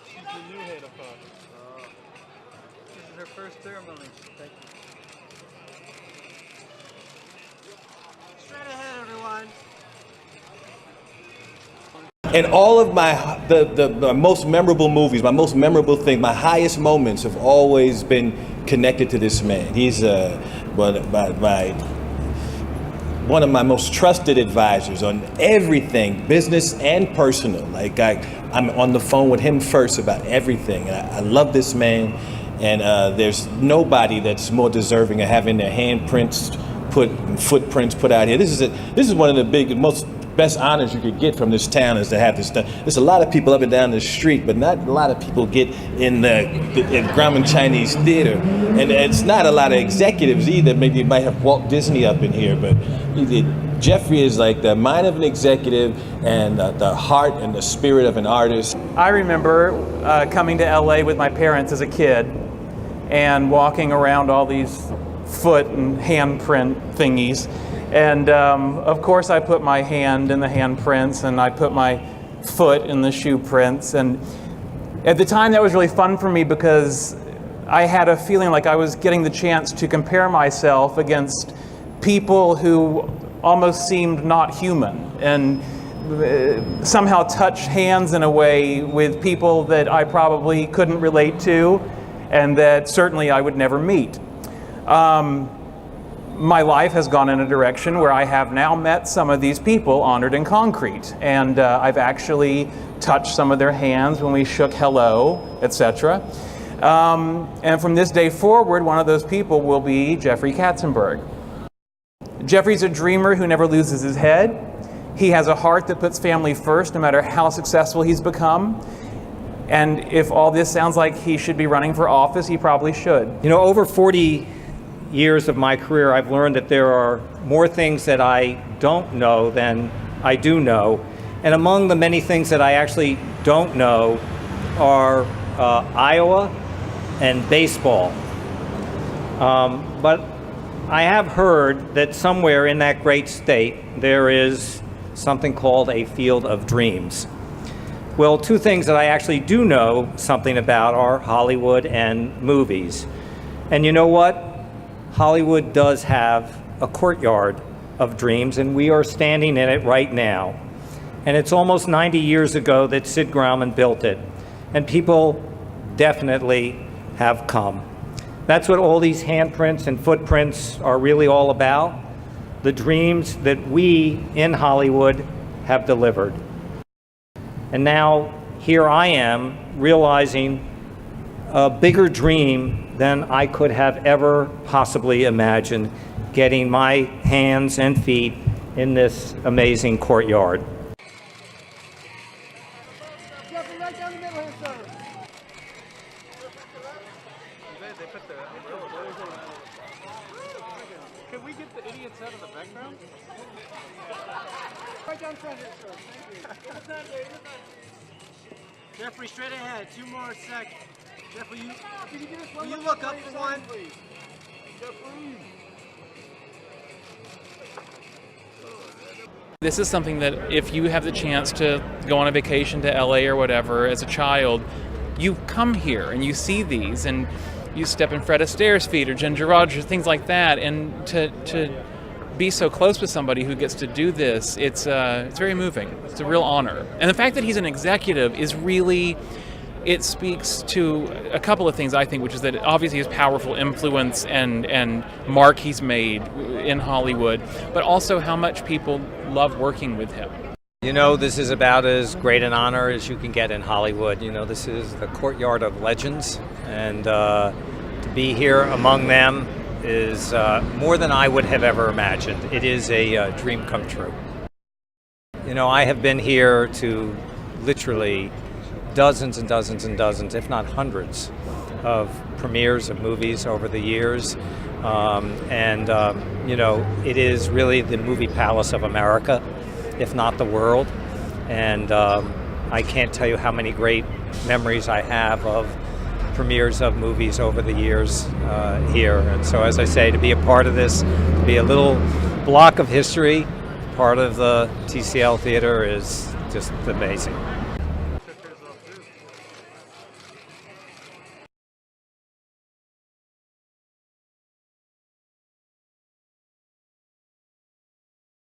She's the new head of PARSONS. This is her first ceremony. Thank you. Straight ahead, everyone. And all of the most memorable movies, my most memorable thing, my highest moments have always been connected to this man. He's one of my most trusted advisors on everything, business and personal. Like I'm on the phone with him first about everything. And I love this man, and there's nobody that's more deserving of having their footprints put out here. This is one of the best honors you could get from this town, is to have this done. There's a lot of people up and down the street, but not a lot of people get in Grauman Chinese Theater, and it's not a lot of executives either. Maybe you might have Walt Disney up in here, but Jeffrey is like the mind of an executive and the heart and the spirit of an artist. I remember coming to LA with my parents as a kid and walking around all these foot and handprint thingies. And of course I put my hand in the handprints, and I put my foot in the shoe prints. And at the time that was really fun for me, because I had a feeling like I was getting the chance to compare myself against people who almost seemed not human, and somehow touch hands in a way with people that I probably couldn't relate to, and that certainly I would never meet. My life has gone in a direction where I have now met some of these people honored in concrete, and I've actually touched some of their hands when we shook hello, etc. And from this day forward, one of those people will be Jeffrey Katzenberg. Jeffrey's a dreamer who never loses his head. He has a heart that puts family first, no matter how successful he's become. And if all this sounds like he should be running for office, he probably should. You know, over 40 years of my career, I've learned that there are more things that I don't know than I do know. And among the many things that I actually don't know are Iowa and baseball. But I have heard that somewhere in that great state there is something called a field of dreams. Well, two things that I actually do know something about are Hollywood and movies. And you know what? Hollywood does have a courtyard of dreams, and we are standing in it right now. And it's almost 90 years ago that Sid Grauman built it, and people definitely have come. That's what all these handprints and footprints are really all about, the dreams that we in Hollywood have delivered. And now here I am realizing a bigger dream than I could have ever possibly imagined, getting my hands and feet in this amazing courtyard. Jeffrey, right down the middle here, sir. They put the umbrella. Can we get the idiots out of the background? Right down front here, sir. Thank you. Jeffrey, straight ahead. 2 more seconds. Jeff, will you look up for one? Please. This is something that if you have the chance to go on a vacation to LA or whatever as a child, you come here and you see these, and you step in Fred Astaire's feet or Ginger Rogers, things like that, and to be so close with somebody who gets to do this, it's very moving. It's a real honor. And the fact that he's an executive is really, it speaks to a couple of things, I think, which is that obviously his powerful influence and mark he's made in Hollywood, but also how much people love working with him. You know, this is about as great an honor as you can get in Hollywood. You know, this is the courtyard of legends, and to be here among them is more than I would have ever imagined. It is a dream come true. You know, I have been here to literally dozens and dozens and dozens, if not hundreds, of premieres of movies over the years. You know, it is really the movie palace of America, if not the world. And I can't tell you how many great memories I have of premieres of movies over the years here. And so, as I say, to be a part of this, to be a little block of history, part of the TCL Theater, is just amazing.